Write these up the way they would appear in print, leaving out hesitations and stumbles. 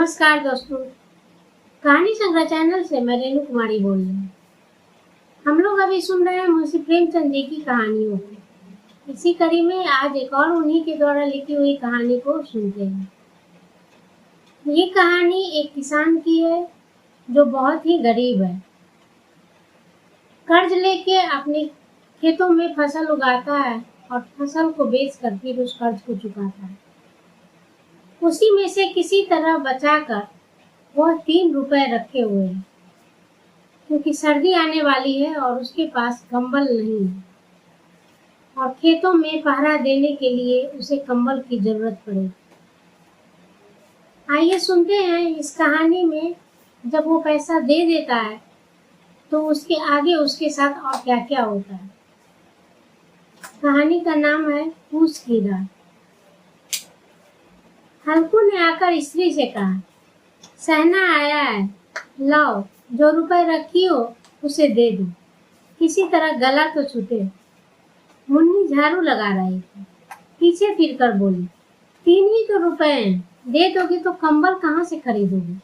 नमस्कार दोस्तों, कहानी संग्रह चैनल से मैं रेणु कुमारी बोल रही हूँ। हम लोग अभी सुन रहे हैं मुंशी प्रेमचंद जी की कहानियों को। इसी कड़ी में आज एक और उन्हीं के द्वारा लिखी हुई कहानी को सुनते हैं। ये कहानी एक किसान की है जो बहुत ही गरीब है। कर्ज लेके अपने खेतों में फसल उगाता है और फसल को बेचकर फिर उस कर्ज को चुकाता है। उसी में से किसी तरह बचाकर वह 3 रुपए रखे हुए हैं, क्योंकि सर्दी आने वाली है और उसके पास कंबल नहीं है और खेतों में पहरा देने के लिए उसे कंबल की जरूरत पड़ेगी। आइए सुनते हैं इस कहानी में जब वो पैसा दे देता है तो उसके आगे उसके साथ और क्या क्या होता है। कहानी का नाम है पूस की रात। हल्कू ने आकर स्त्री से कहा, सहना आया है, लाओ जो रुपए रखी हो उसे दे दो, किसी तरह गला तो छूटे। मुन्नी झाड़ू लगा रही थी, पीछे फिरकर बोली, 3 ही तो रुपए हैं, दे दोगे तो कंबल कहाँ से खरीदोगे?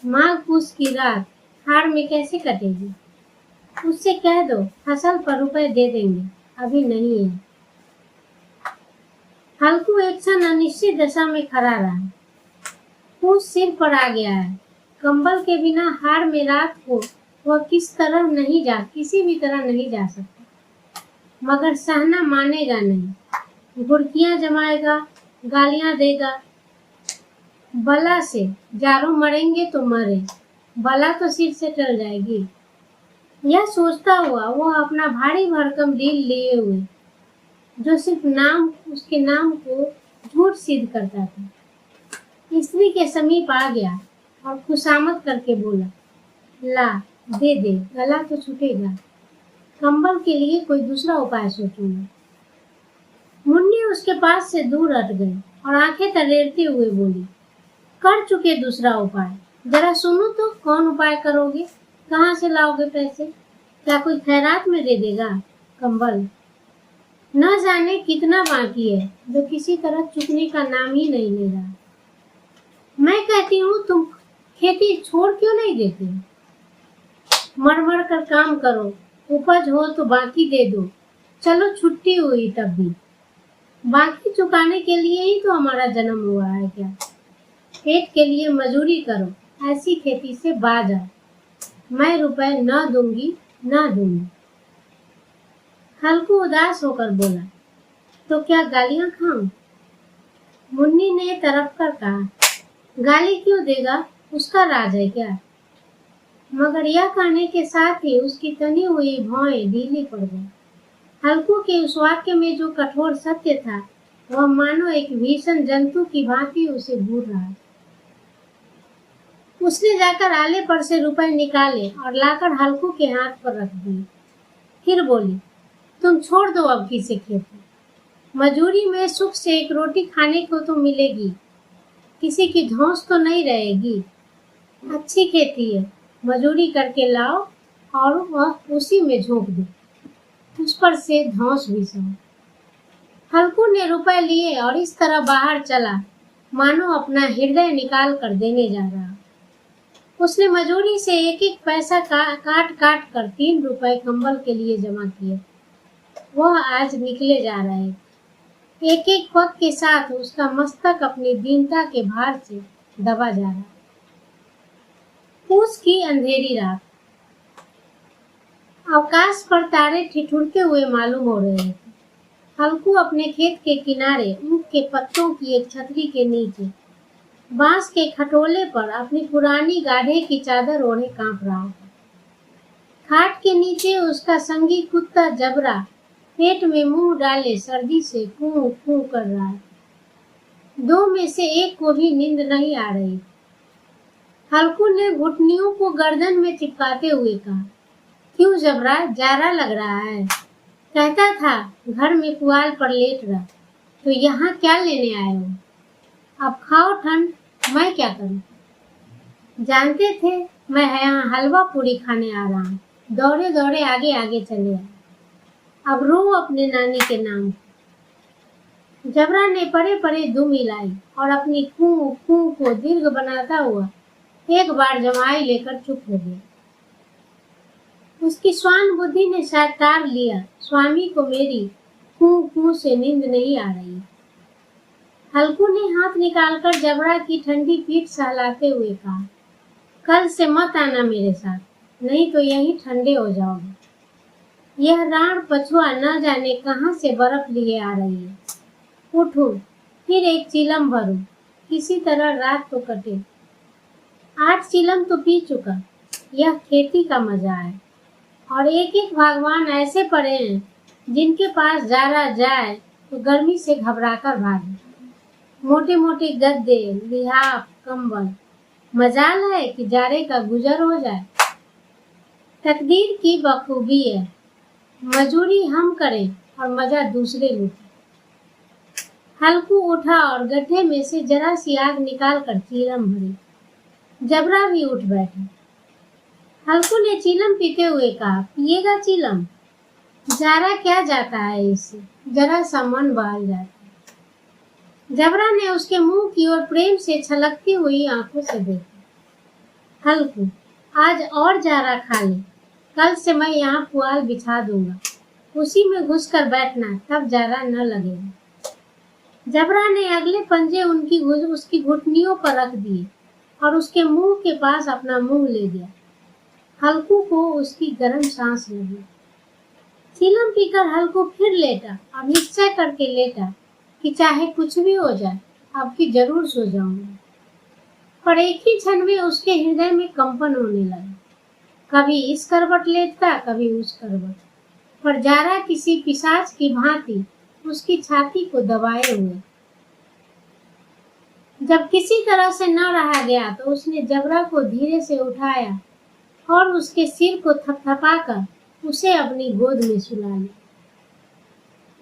माघ पूस की रात हाड़ में कैसे कटेगी? उससे कह दो फसल पर रुपए दे देंगे, अभी नहीं है। हल्कू एक क्षण अनिश्चित दशा में खड़ा रहा। पूस सिर पर आ गया है। कंबल के बिना हाड़ में रात को वह किसी भी तरह नहीं जा सकता। मगर सहना मानेगा नहीं, गुड़कियां जमाएगा, गालियां देगा। बला से जारो मरेंगे तो मरे, बला तो सिर से टल जाएगी। यह सोचता हुआ वह अपना भारी भरकम दिल लिए हुए, जो सिर्फ उसके नाम को झूठ सिद्ध करता था, स्त्री के समीप आ गया और खुशामद करके बोला, ला दे दे, गला तो छूटेगा, कंबल के लिए कोई दूसरा उपाय सोचूंगा। मुन्नी उसके पास से दूर हट गई और आंखें तरेरते हुए बोली, कर चुके दूसरा उपाय, जरा सुनो तो कौन उपाय करोगे? कहाँ से लाओगे पैसे? क्या कोई खैरात में दे देगा कंबल? न जाने कितना बाकी है जो किसी तरह चुकने का नाम ही नहीं ले रहा। मैं कहती हूँ तुम खेती छोड़ क्यों नहीं देते? मर मर कर काम करो, उपज हो तो बाकी दे दो। चलो छुट्टी हुई तब भी, बाकी चुकाने के लिए ही तो हमारा जन्म हुआ है क्या? पेट के लिए मजूरी करो, ऐसी खेती से बाज आओ। मैं रुपए न दूंगी न दूंगी। हल्कू उदास होकर बोला, तो क्या गालियां खाऊं? मुन्नी ने तरफ कर कहा, गाली क्यों देगा, उसका राज है क्या? मगर यह कहने के साथ ही उसकी तनी हुई भौएं ढीली पड़ गई। हल्कू के उस वाक्य में जो कठोर सत्य था, वह मानो एक भीषण जंतु की भांति उसे घूर रहा। उसने जाकर आले पर से रुपए निकाले और लाकर हल्कू के हाथ पर रख दिए। फिर बोली, तुम छोड़ दो अब किसे खेती, मजूरी में सुख से एक रोटी खाने को तो मिलेगी, किसी की धौंस तो नहीं रहेगी। अच्छी खेती है, मजूरी करके लाओ और वह उसी में झोंक दो, उस पर से धौंस भी सहो। हल्कू ने रुपए लिए और इस तरह बाहर चला मानो अपना हृदय निकाल कर देने जा रहा। उसने मजूरी से एक एक पैसा काट काट कर 3 रुपए कंबल के लिए जमा किए। वह आज निकले जा रहे। एक एक पग के साथ उसका मस्तक अपनी दीनता के भार से दबा जा रहा। पूस की अंधेरी रात। आकाश पर तारे ठिठुरते हुए मालूम हो रहे थे। हल्कू अपने खेत के किनारे ऊख के पत्तों की एक छतरी के नीचे बांस के खटोले पर अपनी पुरानी गाढ़े की चादर ओढ़े कांप रहा था। खाट के नीचे उसका संगी कुत्ता जबरा पेट में मुंह डाले सर्दी से कूं कूं कर रहा है। 2 में से एक को भी नींद नहीं आ रही। हल्कू ने घुटनियों को गर्दन में चिपकाते हुए कहा, क्यों जबरा, जारा लग रहा है? कहता था घर में पुआल पर लेट रहा, तो यहाँ क्या लेने आए हो? अब खाओ ठंड, मैं क्या करूं? जानते थे मैं यहाँ हलवा पूरी खाने आ रहा हूँ, दौड़े दौड़े आगे आगे चले आए। अब रो अपने नानी के नाम। जबरा ने परे परे दुम हिलाई और अपनी कू कू को दीर्घ बनाता हुआ एक बार जमाई लेकर चुप हो गया। उसकी श्वान बुद्धि ने शायद तार लिया, स्वामी को मेरी कू कू से नींद नहीं आ रही। हल्कू ने हाथ निकालकर जबरा की ठंडी पीठ सहलाते हुए कहा, कल से मत आना मेरे साथ, नहीं तो यहीं ठंडे हो जाओगे। यह राण पछुआ न जाने कहाँ से बर्फ लिए आ रही है। उठूं, फिर एक चिलम भरूं, किसी तरह रात तो कटे। 8 चिलम तो पी चुका, यह खेती का मजा है। और एक एक भगवान ऐसे पड़े हैं जिनके पास जारा जाए तो गर्मी से घबराकर भागे। मोटे मोटे गद्दे, लिहाफ, कंबल, मजाल है कि जाड़े का गुजर हो जाए। तकदीर की बखूबी है, मजूरी हम करें और मजा दूसरे लूटें। हल्कू उठा और गड्ढे में से जरा सी आग निकाल कर चीलम भरी। जबरा भी उठ बैठा। हल्कू ने चीलम पीते हुए कहा, पिएगा चीलम? जारा क्या जाता है इससे, जरा सा मन बहल जाता है। जबरा ने उसके मुंह की ओर प्रेम से छलकती हुई आंखों से देखा। हल्कू, आज और जारा खा ले, कल से मैं यहाँ पुआल बिछा दूंगा, उसी में घुसकर बैठना, तब जारा न लगेगा। जबरा ने अगले पंजे उसकी घुटनियों पर रख दिए और उसके मुंह के पास अपना मुंह ले गया। हल्कू को उसकी गर्म सांस लगी। चीलम पीकर हल्कू फिर लेटा और निश्चय करके लेटा कि चाहे कुछ भी हो जाए, अब की जरूर सो जाऊंगा। पर एक ही क्षण में उसके हृदय में कंपन होने लगा। कभी इस करवट लेटता, कभी उस करवट, पर जारा किसी पिशाच की भांति उसकी छाती को दबाए हुए। जब किसी तरह से न रहा गया तो उसने जबरा को धीरे से उठाया और उसके सिर को थपथपाकर उसे अपनी गोद में सुला लिया।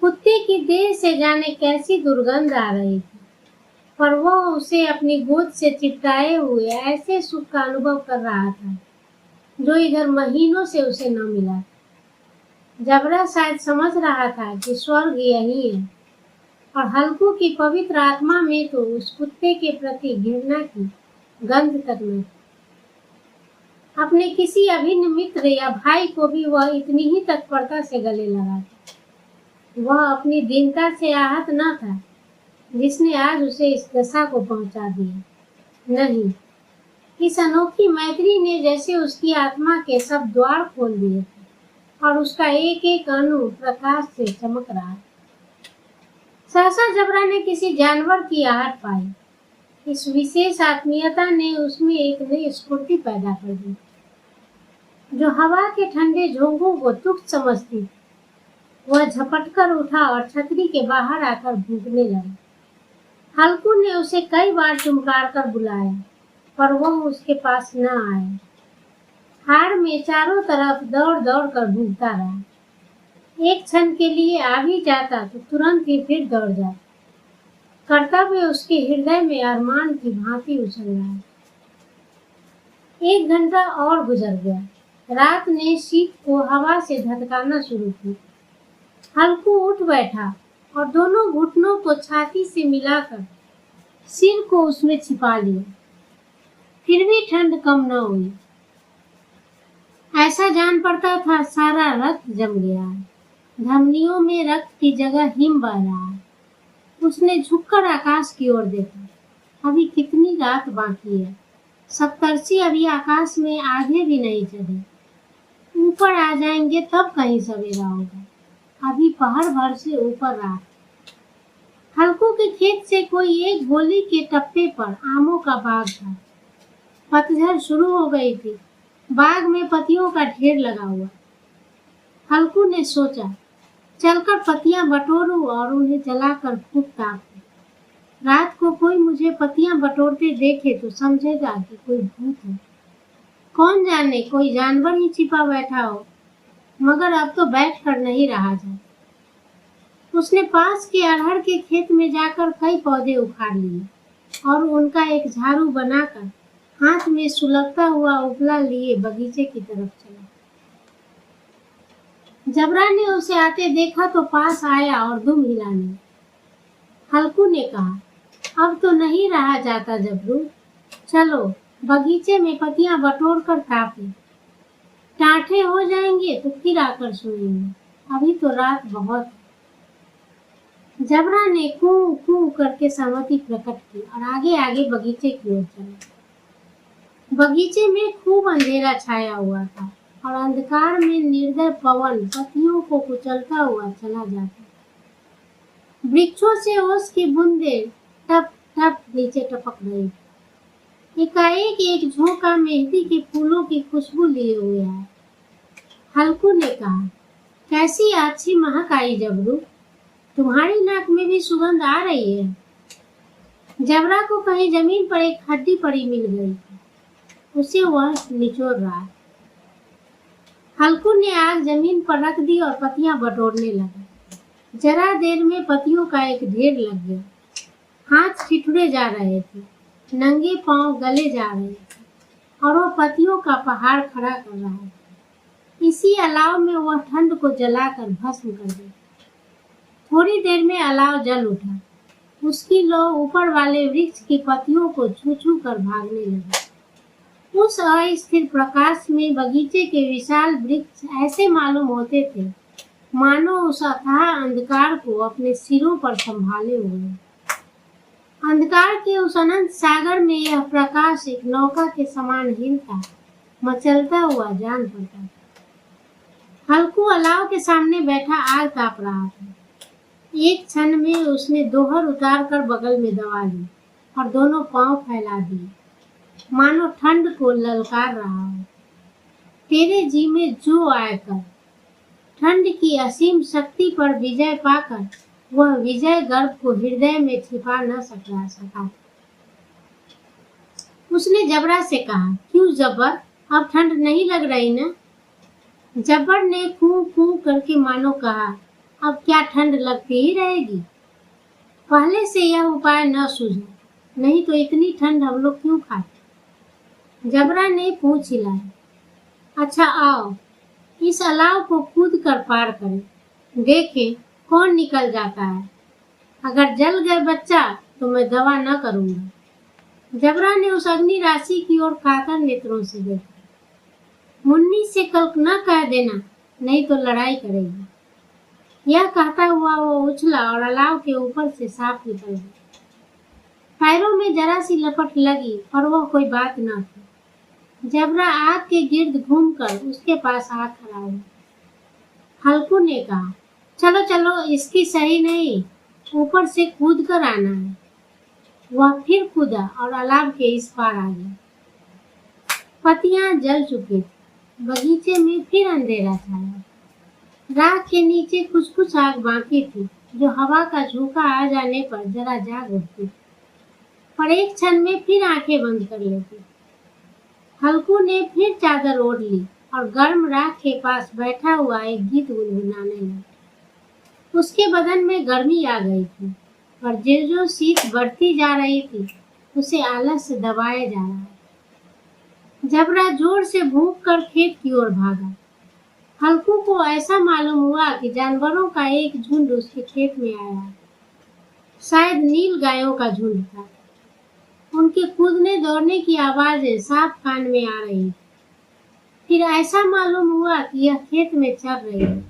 कुत्ते की देह से जाने कैसी दुर्गंध आ रही थी, पर वह उसे अपनी गोद से चिपटाए हुए ऐसे सुख का अनुभव कर रहा था जो इधर महीनों से उसे न मिला। जबरा शायद समझ रहा था कि स्वर्ग यही है, और हल्कू की पवित्र आत्मा में तो उस कुत्ते के प्रति घृणा की गंध तक न थी। अपने किसी अभिन्न मित्र या भाई को भी वह इतनी ही तत्परता से गले लगा था। वह अपनी दीनता से आहत न था जिसने आज उसे इस दशा को पहुंचा दिया। नहीं, इस अनोखी मैत्री ने जैसे उसकी आत्मा के सब द्वार खोल दिए थे और उसका एक एक अणु प्रकाश से चमक रहा। सहसा जबरा ने किसी जानवर की आहट पाई। इस विशेष आत्मीयता ने उसमें एक नई स्फूर्ति पैदा कर दी। जो हवा के ठंडे झोंकों को तुच्छ समझती थी, वह झपटकर उठा और छतरी के बाहर आकर भूखने लगा। हल्कू ने उसे कई बार चुमकार कर बुलाया, पर वह उसके पास न आया। हाड़ में चारों तरफ दौड़ दौड़ कर भूखता रहा। एक क्षण के लिए आ भी जाता तो तुरंत ही फिर दौड़ जाता। कर्तव्य उसके हृदय में अरमान की भांति उछल रहा है। 1 घंटा और गुजर गया। रात ने शीत को हवा से धधकाना शुरू की। हल्कू उठ बैठा और दोनों घुटनों को छाती से मिलाकर सिर को उसमें छिपा लिया। फिर भी ठंड कम न हुई। ऐसा जान पड़ता था सारा रक्त जम गया है। धमनियों में रक्त की जगह हिम बह रहा है। उसने झुककर आकाश की ओर देखा। अभी कितनी रात बाकी है। सप्तर्षि अभी आकाश में आधे भी नहीं चढ़े। ऊपर आ जाएंगे तब कहीं सवेरा होगा। अभी पहाड़ भर से ऊपर रात। हल्कू के खेत से कोई एक गोली के टप्पे पर आमों का बाग था। पतझड़ शुरू हो गई थी। बाग में पत्तियों का ढेर लगा हुआ। हल्कू ने सोचा, चलकर पत्तियां बटोरूं और उन्हें जलाकर खूब तापूं। रात को कोई मुझे पत्तियां बटोरते देखे तो समझेगा कि कोई भूत है। कौन जाने कोई जानवर ही छिपा बैठा हो, मगर अब तो बैठ कर नहीं रहा जाता। उसने पास के अरहर के खेत में जाकर कई पौधे उखाड़ लिए और उनका एक झाड़ू बनाकर हाथ में सुलगता हुआ उपला लिए बगीचे की तरफ चला। जबरा ने उसे आते देखा तो पास आया और दुम हिलाने। हल्कू ने कहा, अब तो नहीं रहा जाता जबरू, चलो बगीचे में पत्तियां बटोर कर तापे, टाँठे हो जाएंगे तो फिर आकर सोएंगे, अभी तो रात बहुत है। जबरा ने कूं कूं करके सहमति प्रकट की और आगे आगे बगीचे की ओर चला। बगीचे में खूब अंधेरा छाया हुआ था और अंधकार में निर्दय पवन पत्तियों को कुचलता हुआ चला जाता। वृक्षों से ओस की बूंदें टप टप नीचे टपक रही। एकाएक एक झोंका मेहंदी के फूलों की खुशबू लिए हुए आया। हल्कू ने कहा, कैसी अच्छी महक आई जबरू, तुम्हारी नाक में भी सुगंध आ रही है। जबरा को कहीं जमीन पर एक हड्डी पड़ी मिल गई, उसे वह निचोड़ रहा है। हल्कू ने आग जमीन पर रख दी और पत्तियां बटोरने लगा। जरा देर में पत्तियों का एक ढेर लग गया। हाथ ठिठुरे जा रहे थे, नंगे पांव गले जा रहे थे और वह पत्तियों का पहाड़ खड़ा कर रहा है। इसी अलाव में वह ठंड को जलाकर भस्म कर गया। थोड़ी देर में अलाव जल उठा। उसकी लौ ऊपर वाले वृक्ष की पत्तियों को छू छू कर भागने लगी। उस अस्थिर प्रकाश में बगीचे के विशाल वृक्ष ऐसे मालूम होते थे मानो उस अथाह अंधकार को अपने सिरों पर संभाले हुए। अंधकार के उस अनंत सागर में यह प्रकाश एक नौका के समान हिलता मचलता हुआ जान पड़ता। हल्कू अलाव के सामने बैठा आग ताप रहा था। एक क्षण में उसने दोहर उतार कर बगल में दबा ली और दोनों पांव फैला दिए, मानो ठंड को ललकार रहा हो। तेरे जी में जो आकर ठंड की असीम शक्ति पर विजय पाकर वह विजय गर्व को हृदय में छिपा न सका। उसने जबरा से कहा, क्यों जब्बर, अब ठंड नहीं लग रही ना? जब्बर ने कूं कूं करके मानो कहा, अब क्या ठंड लगती ही रहेगी? पहले से यह उपाय न सूझा, नहीं तो इतनी ठंड हम लोग क्यों खाते? जबरा ने पूंछ हिलाई। अच्छा आओ, इस अलाव को कूद कर पार करें, देखें कौन निकल जाता है। अगर जल गए बच्चा तो मैं दवा न करूंगा। जबरा ने उस अग्नि राशि की ओर कातर नेत्रों से देखा। मुन्नी से कल न कह देना, नहीं तो लड़ाई करेगी। यह कहता हुआ वो उछला और अलाव के ऊपर से साफ निकल गया। पैरों में जरा सी लपट लगी पर वह कोई बात न थी। जबरा आग के गिर्द घूमकर उसके पास आ खड़ा हुआ। हल्कू ने कहा, चलो चलो, इसकी सही नहीं, ऊपर से कूद कर आना है। वह फिर कूदा और अलाव के इस पार आ गया। पत्तियां जल चुकी थी। बगीचे में फिर अंधेरा छाया। राख के नीचे कुछ कुछ आग बाकी थी, जो हवा का झोंका आ जाने पर जरा जाग उठती, पर एक क्षण में फिर आंखें बंद कर लेती। हल्कू ने फिर चादर ओढ़ ली और गर्म राख के पास बैठा हुआ एक गीत गुनगुनाने लगा। उसके बदन में गर्मी आ गई थी, पर जो शीत बढ़ती जा रही थी उसे आलस से दबाया जा रहा था। जबरा जोर से भूख कर खेत की ओर भागा। हल्कू को ऐसा मालूम हुआ कि जानवरों का एक झुंड उसके खेत में आया। शायद नील गायों का झुंड था। उनके कूदने दौड़ने की आवाजें साफ कान में आ रही थी। फिर ऐसा मालूम हुआ कि यह खेत में चर रही है।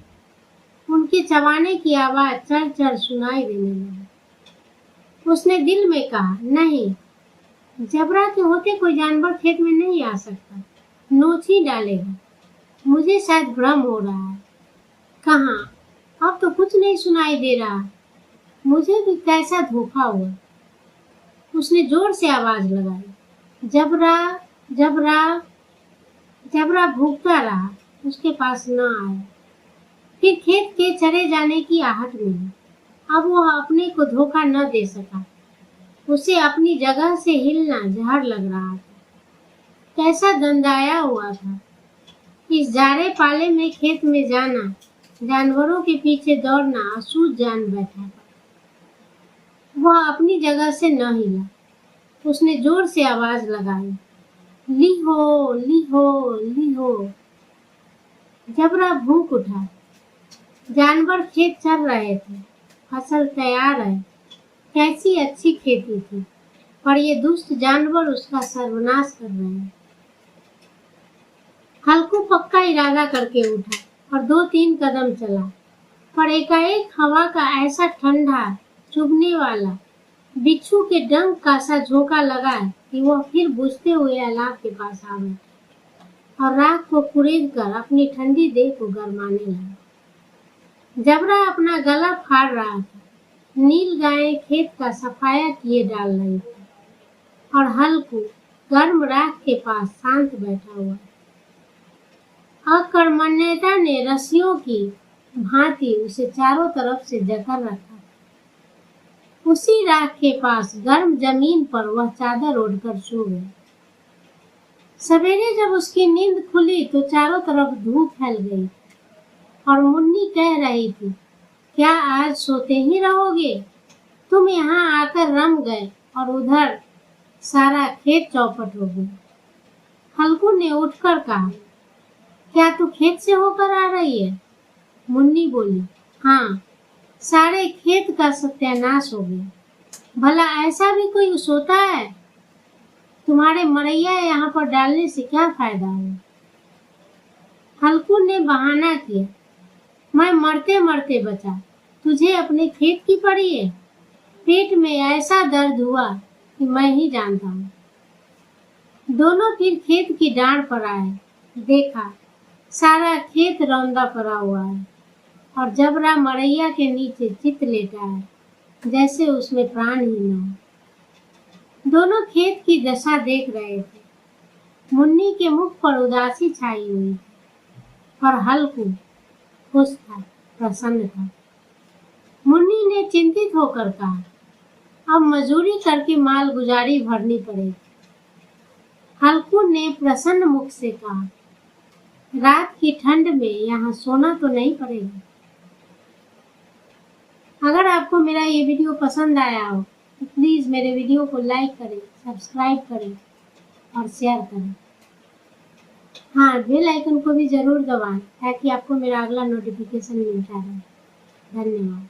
उनके चबाने की आवाज चर चर सुनाई देने लगी। उसने दिल में कहा, नहीं, जबरा के होते कोई जानवर खेत में नहीं आ सकता, नोच ही डालेगा। मुझे शायद भ्रम हो रहा है। कहाँ, अब तो कुछ नहीं सुनाई दे रहा। मुझे भी कैसा धोखा हुआ। उसने जोर से आवाज लगाई, जबरा जबरा। जबरा भूखता रहा, उसके पास न आया। फिर खेत के चरे जाने की आहट मिली। अब वह अपने को धोखा न दे सका। उसे अपनी जगह से हिलना जहर लग रहा था। कैसा दंदाया हुआ था। इस जाड़े पाले में खेत में जाना, जानवरों के पीछे दौड़ना असूझ जान बैठा था। वह अपनी जगह से न हिला। उसने जोर से आवाज लगाई, लीहो लीहो लीहो। जबरा भूख उठा। जानवर खेत चर रहे थे, फसल तैयार है। कैसी अच्छी खेती थी, पर ये दुष्ट जानवर उसका सर्वनाश कर रहे हैं। हल्कू पक्का इरादा करके उठा और 2-3 कदम चला, पर एकाएक हवा का ऐसा ठंडा चुभने वाला बिच्छू के डंक का सा झोंका लगा कि वह फिर बुझते हुए अलाव के पास आ बैठा और राख को कुरेद कर अपनी ठंडी देह को गरमाने लगा। जबरा अपना गला फाड़ रहा था, नील गायें खेत का सफाया किए डाल रही थी और हल्कू गर्म राख के पास शांत बैठा हुआ। अकर्मण्यता ने रस्सियों की भांति उसे चारों तरफ से जकड़ रखा। उसी राख के पास गर्म जमीन पर वह चादर ओढ़कर सो गया। सवेरे जब उसकी नींद खुली तो चारों तरफ धूप फैल गई और मुन्नी कह रही थी, क्या आज सोते ही रहोगे? तुम यहाँ आकर रम गए और उधर सारा खेत चौपट हो गया। हल्कू ने उठकर कहा, क्या तू खेत से होकर आ रही है? मुन्नी बोली, हाँ, सारे खेत का सत्यानाश हो गया। भला ऐसा भी कोई सोता है? तुम्हारे मरैया यहाँ पर डालने से क्या फायदा है? हल्कू ने बहाना किया, मैं मरते मरते बचा, तुझे अपने खेत की पड़ी है। पेट में ऐसा दर्द हुआ कि मैं ही जानता हूँ। दोनों फिर खेत की डांड पर आए, देखा सारा खेत रौंदा पड़ा हुआ है और जबरा मरैया के नीचे चित लेटा है, जैसे उसमें प्राण ही न हो। दोनों खेत की दशा देख रहे थे। मुन्नी के मुख पर उदासी छाई हुई थी और हल्कू खुश था, प्रसन्न था। मुन्नी ने चिंतित होकर कहा, अब मजूरी करके माल गुजारी भरनी पड़ेगी। हल्कू ने प्रसन्न मुख से कहा, रात की ठंड में यहाँ सोना तो नहीं पड़ेगा। अगर आपको मेरा ये वीडियो पसंद आया हो तो प्लीज़ मेरे वीडियो को लाइक करें, सब्सक्राइब करें और शेयर करें। हाँ, बेल आइकन को भी ज़रूर दबाएं ताकि आपको मेरा अगला नोटिफिकेशन मिलता रहे। धन्यवाद।